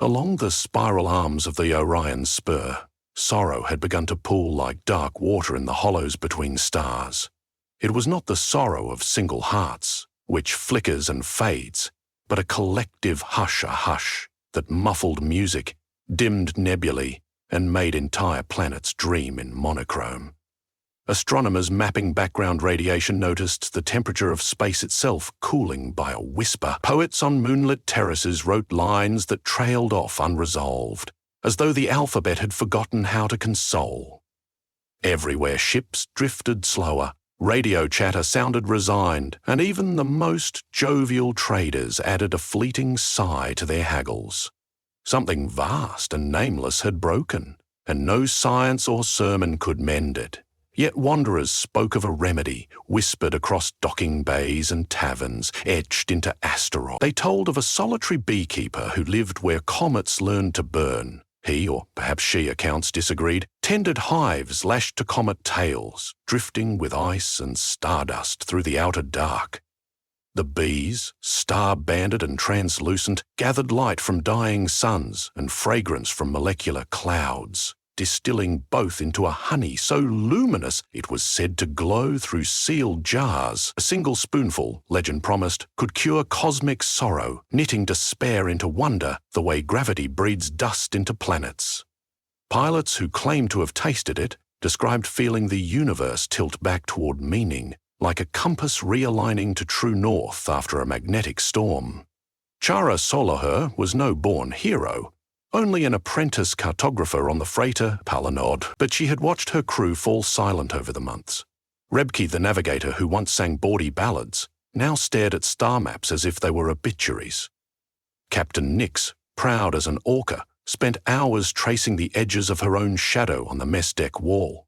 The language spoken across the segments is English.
Along the spiral arms of the Orion spur, sorrow had begun to pool like dark water in the hollows between stars. It was not the sorrow of single hearts, which flickers and fades, but a collective hush-a-hush that muffled music, dimmed nebulae, and made entire planets dream in monochrome. Astronomers mapping background radiation noticed the temperature of space itself cooling by a whisper. Poets on moonlit terraces wrote lines that trailed off unresolved, as though the alphabet had forgotten how to console. Everywhere ships drifted slower, radio chatter sounded resigned, and even the most jovial traders added a fleeting sigh to their haggles. Something vast and nameless had broken, and no science or sermon could mend it. Yet wanderers spoke of a remedy, whispered across docking bays and taverns, etched into asteroids. They told of a solitary beekeeper who lived where comets learned to burn. He, or perhaps she, accounts disagreed, tended hives lashed to comet tails, drifting with ice and stardust through the outer dark. The bees, star-banded and translucent, gathered light from dying suns and fragrance from molecular clouds, distilling both into a honey so luminous it was said to glow through sealed jars. A single spoonful, legend promised, could cure cosmic sorrow, knitting despair into wonder the way gravity breeds dust into planets. Pilots who claimed to have tasted it described feeling the universe tilt back toward meaning, like a compass realigning to true north after a magnetic storm. Chara Soloher was no born hero, only an apprentice cartographer on the freighter Palinod, but she had watched her crew fall silent over the months. Rebke, the navigator who once sang bawdy ballads, now stared at star maps as if they were obituaries. Captain Nix, proud as an orca, spent hours tracing the edges of her own shadow on the mess deck wall.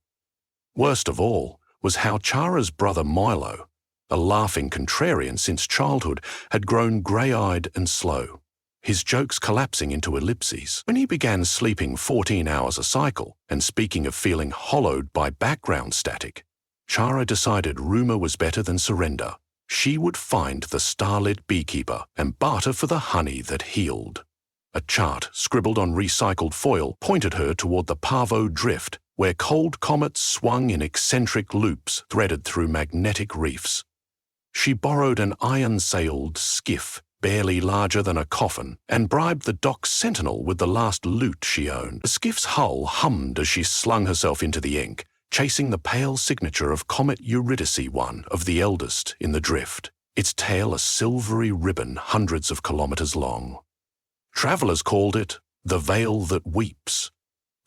Worst of all was how Chara's brother Milo, a laughing contrarian since childhood, had grown grey-eyed and slow, his jokes collapsing into ellipses. When he began sleeping 14 hours a cycle and speaking of feeling hollowed by background static, Chara decided rumour was better than surrender. She would find the Starlit Beekeeper and barter for the honey that healed. A chart scribbled on recycled foil pointed her toward the Pavo Drift, where cold comets swung in eccentric loops threaded through magnetic reefs. She borrowed an iron-sailed skiff, barely larger than a coffin, and bribed the dock sentinel with the last loot she owned. The skiff's hull hummed as she slung herself into the ink, chasing the pale signature of Comet Eurydice I of the eldest in the drift, its tail a silvery ribbon hundreds of kilometers long. Travellers called it the Veil That Weeps,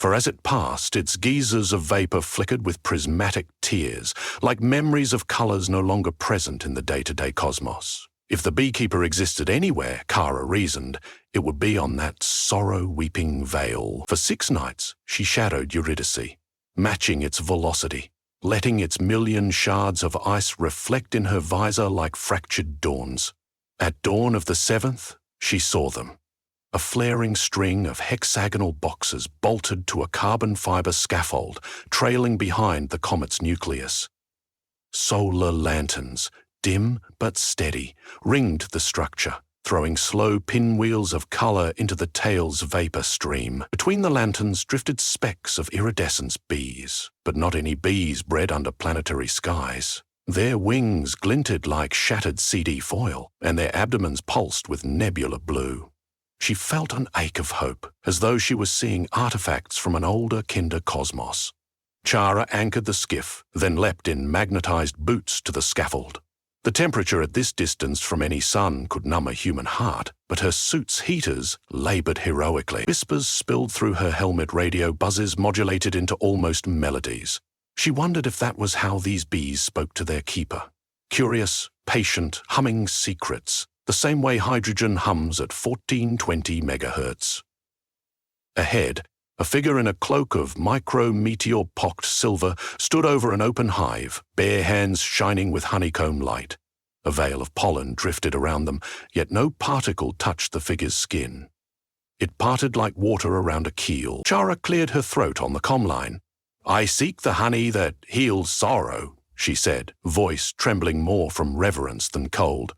for as it passed, its geysers of vapour flickered with prismatic tears, like memories of colours no longer present in the day-to-day cosmos. If the beekeeper existed anywhere, Kara reasoned, it would be on that sorrow-weeping veil. For 6 nights, she shadowed Eurydice, matching its velocity, letting its million shards of ice reflect in her visor like fractured dawns. At dawn of the 7th, she saw them. A flaring string of hexagonal boxes bolted to a carbon fibre scaffold, trailing behind the comet's nucleus. Solar lanterns, dim but steady, ringed the structure, throwing slow pinwheels of colour into the tail's vapour stream. Between the lanterns drifted specks of iridescent bees, but not any bees bred under planetary skies. Their wings glinted like shattered CD foil, and their abdomens pulsed with nebular blue. She felt an ache of hope, as though she was seeing artefacts from an older, kinder cosmos. Chara anchored the skiff, then leapt in magnetised boots to the scaffold. The temperature at this distance from any sun could numb a human heart, but her suit's heaters laboured heroically. Whispers spilled through her helmet radio, buzzes modulated into almost melodies. She wondered if that was how these bees spoke to their keeper. Curious, patient, humming secrets, the same way hydrogen hums at 1420 megahertz. Ahead, a figure in a cloak of micro-meteor-pocked silver stood over an open hive, bare hands shining with honeycomb light. A veil of pollen drifted around them, yet no particle touched the figure's skin. It parted like water around a keel. Chara cleared her throat on the comm line. "I seek the honey that heals sorrow," she said, voice trembling more from reverence than cold.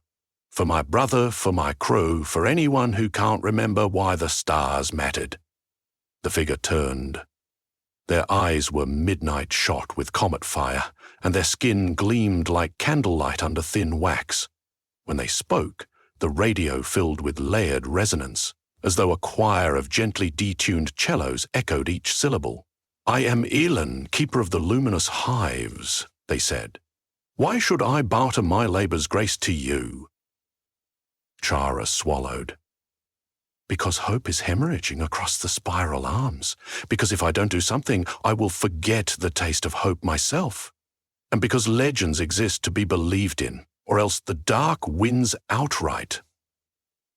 For my brother, for my crew, for anyone who can't remember why the stars mattered." The figure turned. Their eyes were midnight shot with comet fire, and their skin gleamed like candlelight under thin wax. When they spoke, the radio filled with layered resonance, as though a choir of gently detuned cellos echoed each syllable. "I am Elan, keeper of the luminous hives," they said. "Why should I barter my labor's grace to you?" Chara swallowed. "Because hope is hemorrhaging across the spiral arms. Because if I don't do something, I will forget the taste of hope myself. And because legends exist to be believed in, or else the dark wins outright."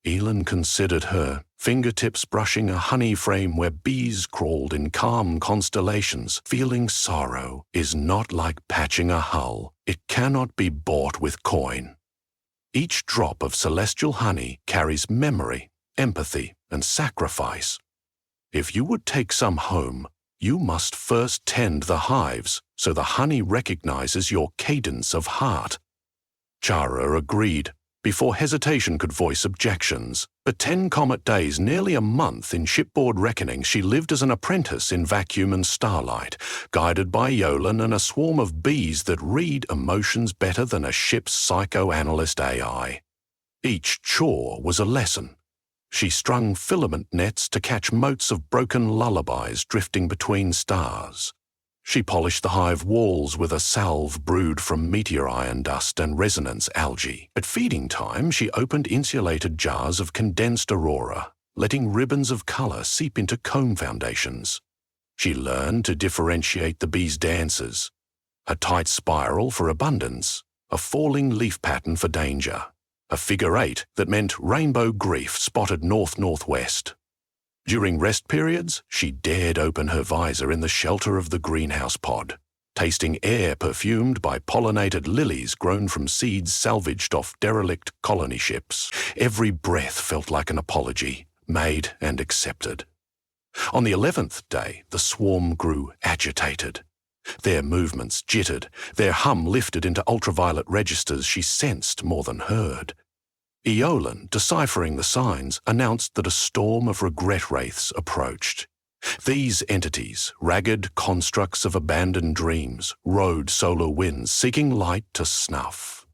Elan considered her, fingertips brushing a honey frame where bees crawled in calm constellations. "Feeling sorrow is not like patching a hull. It cannot be bought with coin. Each drop of celestial honey carries memory, empathy, and sacrifice. If you would take some home, you must first tend the hives so the honey recognizes your cadence of heart." Chara agreed, before hesitation could voice objections. For 10 Comet days, nearly a month in shipboard reckoning, she lived as an apprentice in vacuum and starlight, guided by Yolan and a swarm of bees that read emotions better than a ship's psychoanalyst AI. Each chore was a lesson. She strung filament nets to catch motes of broken lullabies drifting between stars. She polished the hive walls with a salve brewed from meteor iron dust and resonance algae. At feeding time, she opened insulated jars of condensed aurora, letting ribbons of color seep into comb foundations. She learned to differentiate the bees' dances: a tight spiral for abundance, a falling leaf pattern for danger, a figure 8 that meant rainbow grief spotted north-northwest. During rest periods, she dared open her visor in the shelter of the greenhouse pod, tasting air perfumed by pollinated lilies grown from seeds salvaged off derelict colony ships. Every breath felt like an apology, made and accepted. On the 11th day, the swarm grew agitated. Their movements jittered, their hum lifted into ultraviolet registers she sensed more than heard. Eolan, deciphering the signs, announced that a storm of regret wraiths approached. These entities, ragged constructs of abandoned dreams, rode solar winds, seeking light to snuff.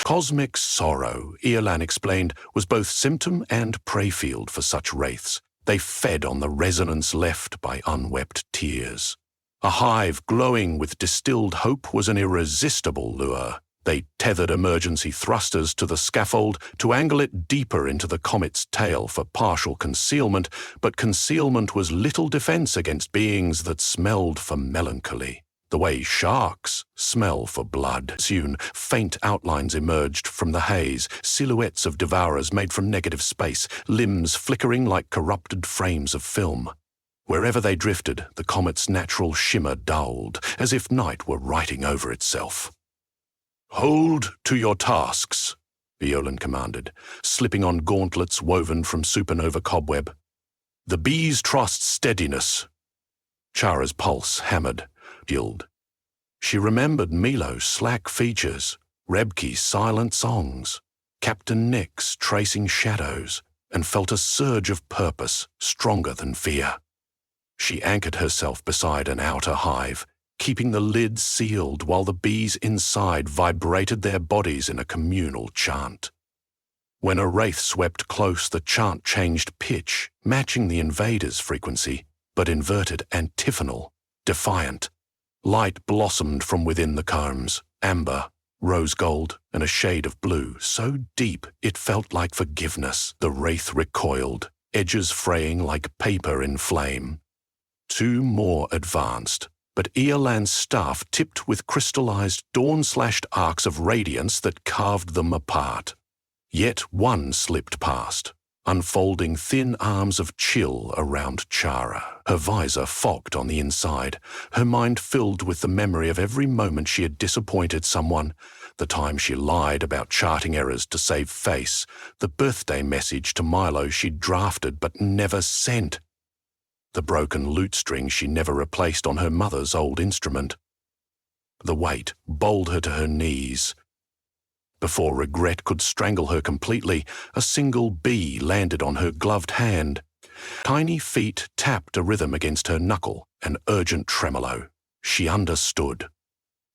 Cosmic sorrow, Eolan explained, was both symptom and prey field for such wraiths. They fed on the resonance left by unwept tears. A hive glowing with distilled hope was an irresistible lure. They tethered emergency thrusters to the scaffold to angle it deeper into the comet's tail for partial concealment, but concealment was little defense against beings that smelled for melancholy, the way sharks smell for blood. Soon, faint outlines emerged from the haze, silhouettes of devourers made from negative space, limbs flickering like corrupted frames of film. Wherever they drifted, the comet's natural shimmer dulled, as if night were writing over itself. "Hold to your tasks," Eolan commanded, slipping on gauntlets woven from supernova cobweb. "The bees trust steadiness." Chara's pulse hammered, gilled. She remembered Milo's slack features, Rebke's silent songs, Captain Nick's tracing shadows, and felt a surge of purpose stronger than fear. She anchored herself beside an outer hive, keeping the lid sealed while the bees inside vibrated their bodies in a communal chant. When a wraith swept close, the chant changed pitch, matching the invader's frequency, but inverted antiphonal, defiant. Light blossomed from within the combs, amber, rose gold, and a shade of blue, so deep it felt like forgiveness. The wraith recoiled, edges fraying like paper in flame. 2 more advanced, but Eolan's staff tipped with crystallized, dawn-slashed arcs of radiance that carved them apart. Yet one slipped past, unfolding thin arms of chill around Chara. Her visor fogged on the inside, her mind filled with the memory of every moment she had disappointed someone, the time she lied about charting errors to save face, the birthday message to Milo she'd drafted but never sent, the broken lute string she never replaced on her mother's old instrument. The weight bowled her to her knees. Before regret could strangle her completely, a single bee landed on her gloved hand. Tiny feet tapped a rhythm against her knuckle, an urgent tremolo. She understood.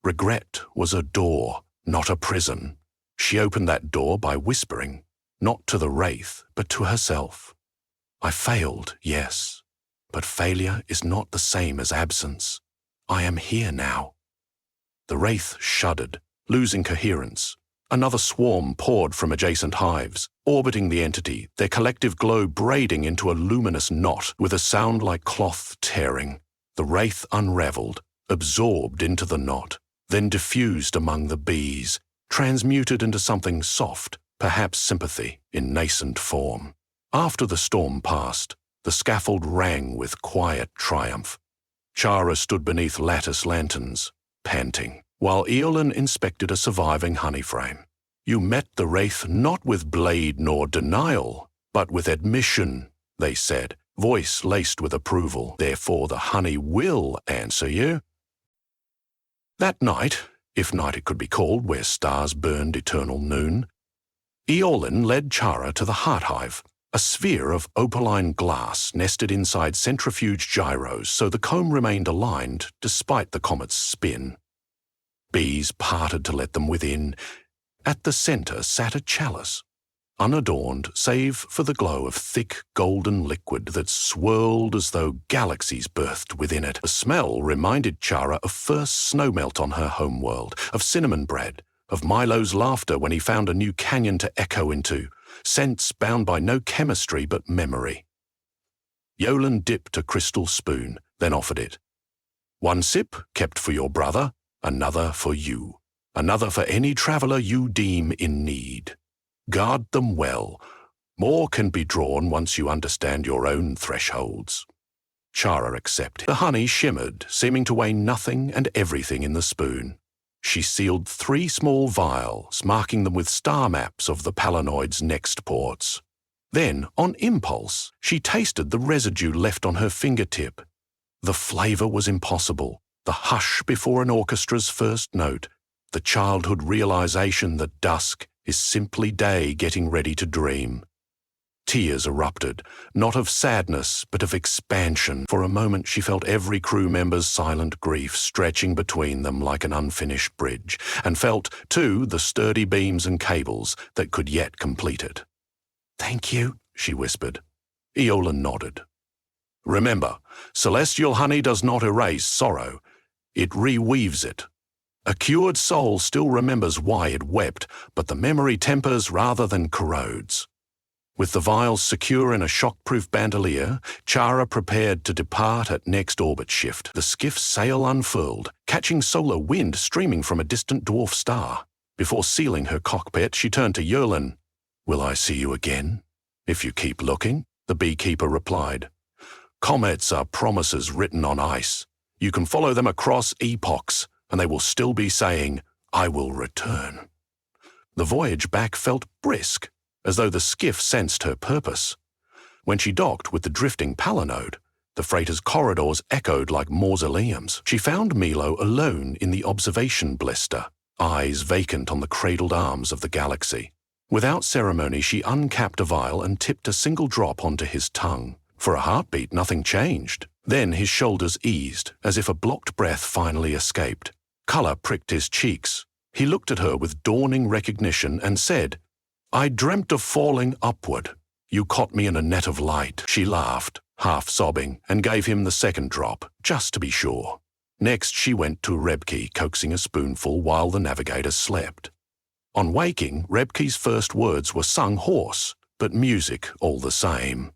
Regret was a door, not a prison. She opened that door by whispering, not to the wraith, but to herself. I failed, yes, but failure is not the same as absence. I am here now. The wraith shuddered, losing coherence. Another swarm poured from adjacent hives, orbiting the entity, their collective glow braiding into a luminous knot with a sound like cloth tearing. The wraith unraveled, absorbed into the knot, then diffused among the bees, transmuted into something soft, perhaps sympathy, in nascent form. After the storm passed, the scaffold rang with quiet triumph. Chara stood beneath lattice lanterns, panting, while Eolin inspected a surviving honey frame. You met the wraith not with blade nor denial, but with admission, they said, voice laced with approval. Therefore the honey will answer you. That night, if night it could be called where stars burned eternal noon, Eolin led Chara to the heart hive, a sphere of opaline glass nested inside centrifuge gyros so the comb remained aligned despite the comet's spin. Bees parted to let them within. At the center sat a chalice, unadorned save for the glow of thick golden liquid that swirled as though galaxies birthed within it. The smell reminded Chara of first snowmelt on her homeworld, of cinnamon bread, of Milo's laughter when he found a new canyon to echo into, scents bound by no chemistry but memory. Eolin dipped a crystal spoon, then offered it. One sip kept for your brother, another for you, another for any traveler you deem in need. Guard them well. More can be drawn once you understand your own thresholds. Chara accepted. The honey shimmered, seeming to weigh nothing and everything in the spoon. She sealed 3 small vials, marking them with star maps of the palinoid's next ports. Then, on impulse, she tasted the residue left on her fingertip. The flavor was impossible. The hush before an orchestra's first note, the childhood realization that dusk is simply day getting ready to dream. Tears erupted, not of sadness, but of expansion. For a moment she felt every crew member's silent grief stretching between them like an unfinished bridge, and felt, too, the sturdy beams and cables that could yet complete it. "Thank you," she whispered. Eolin nodded. "Remember, celestial honey does not erase sorrow. It reweaves it. A cured soul still remembers why it wept, but the memory tempers rather than corrodes." With the vials secure in a shockproof bandolier, Chara prepared to depart at next orbit shift. The skiff's sail unfurled, catching solar wind streaming from a distant dwarf star. Before sealing her cockpit, she turned to Eolin. "Will I see you again? If you keep looking," the beekeeper replied. "Comets are promises written on ice. You can follow them across epochs, and they will still be saying, 'I will return.'" The voyage back felt brisk, as though the skiff sensed her purpose. When she docked with the drifting palinode, the freighter's corridors echoed like mausoleums. She found Milo alone in the observation blister, eyes vacant on the cradled arms of the galaxy. Without ceremony, she uncapped a vial and tipped a single drop onto his tongue. For a heartbeat, nothing changed. Then his shoulders eased, as if a blocked breath finally escaped. Color pricked his cheeks. He looked at her with dawning recognition and said, "I dreamt of falling upward. You caught me in a net of light." She laughed, half sobbing, and gave him the second drop, just to be sure. Next she went to Rebke, coaxing a spoonful while the navigator slept. On waking, Rebke's first words were sung hoarse, but music all the same.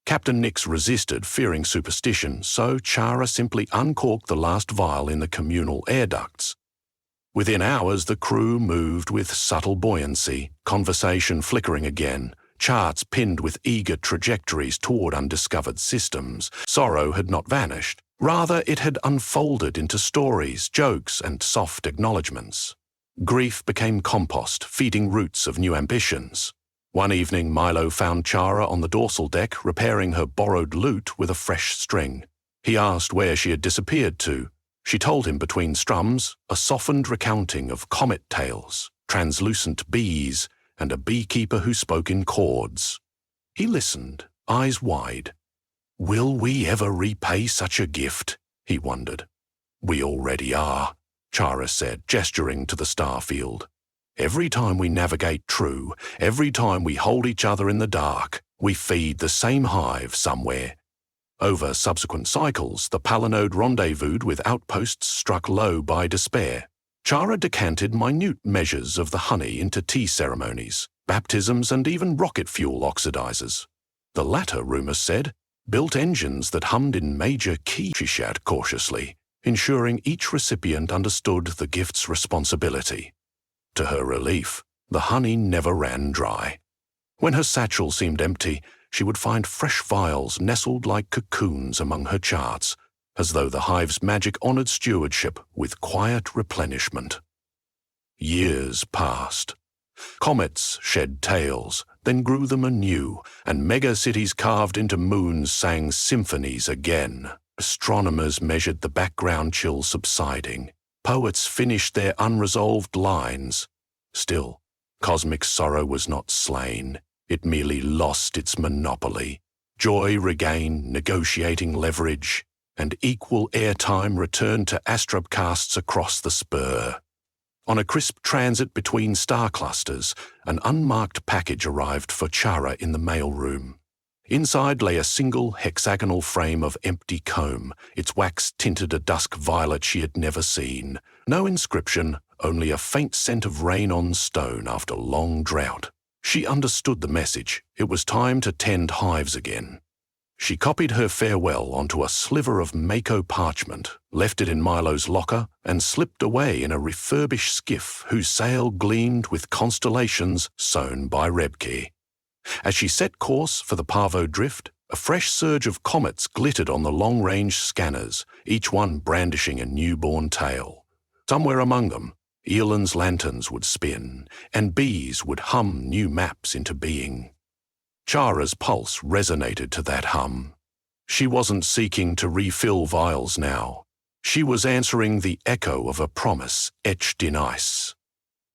Captain Nix resisted, fearing superstition, so Chara simply uncorked the last vial in the communal air ducts. Within hours, the crew moved with subtle buoyancy, conversation flickering again, charts pinned with eager trajectories toward undiscovered systems. Sorrow had not vanished. Rather, it had unfolded into stories, jokes, and soft acknowledgements. Grief became compost, feeding roots of new ambitions. One evening, Milo found Chara on the dorsal deck repairing her borrowed lute with a fresh string. He asked where she had disappeared to. She told him between strums, a softened recounting of Comet tales. translucent bees, and a beekeeper who spoke in chords. He listened, eyes wide. Will we ever repay such a gift? He wondered. We already are, Chara said, gesturing to the star field. Every time we navigate true, every time we hold each other in the dark, we feed the same hive somewhere. Over subsequent cycles, the Palinode rendezvoused with outposts struck low by despair. Chara decanted minute measures of the honey into tea ceremonies, baptisms, and even rocket fuel oxidizers. The latter, rumour said, built engines that hummed in major key, she shared cautiously, ensuring each recipient understood the gift's responsibility. To her relief, the honey never ran dry. When her satchel seemed empty, she would find fresh vials nestled like cocoons among her charts, as though the hive's magic honoured stewardship with quiet replenishment. Years passed. Comets shed tails, then grew them anew, and megacities carved into moons sang symphonies again. Astronomers measured the background chill subsiding. Poets finished their unresolved lines. Still, cosmic sorrow was not slain. It merely lost its monopoly. Joy regained negotiating leverage, and equal airtime returned to astrobcasts across the spur. On a crisp transit between star clusters, an unmarked package arrived for Chara in the mailroom. Inside lay a single hexagonal frame of empty comb, its wax tinted a dusk violet she had never seen. No inscription, only a faint scent of rain on stone after long drought. She understood the message. It was time to tend hives again. She copied her farewell onto a sliver of Mako parchment, left it in Milo's locker, and slipped away in a refurbished skiff whose sail gleamed with constellations sewn by Rebke. As she set course for the Parvo Drift, a fresh surge of comets glittered on the long-range scanners, each one brandishing a newborn tail. Somewhere among them, Elan's lanterns would spin, and bees would hum new maps into being. Chara's pulse resonated to that hum. She wasn't seeking to refill vials now. She was answering the echo of a promise etched in ice.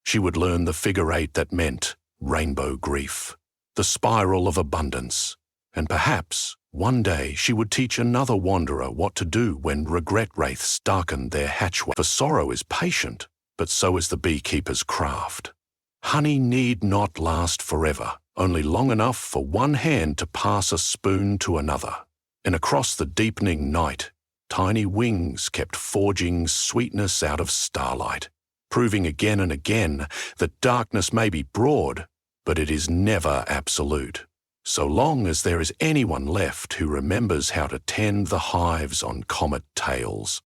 She would learn the figure eight that meant rainbow grief, the spiral of abundance, and perhaps one day she would teach another wanderer what to do when regret wraiths darkened their hatchway. For sorrow is patient, but so is the beekeeper's craft. Honey need not last forever, only long enough for one hand to pass a spoon to another. And across the deepening night, tiny wings kept forging sweetness out of starlight, proving again and again that darkness may be broad, but it is never absolute, so long as there is anyone left who remembers how to tend the hives on comet tails.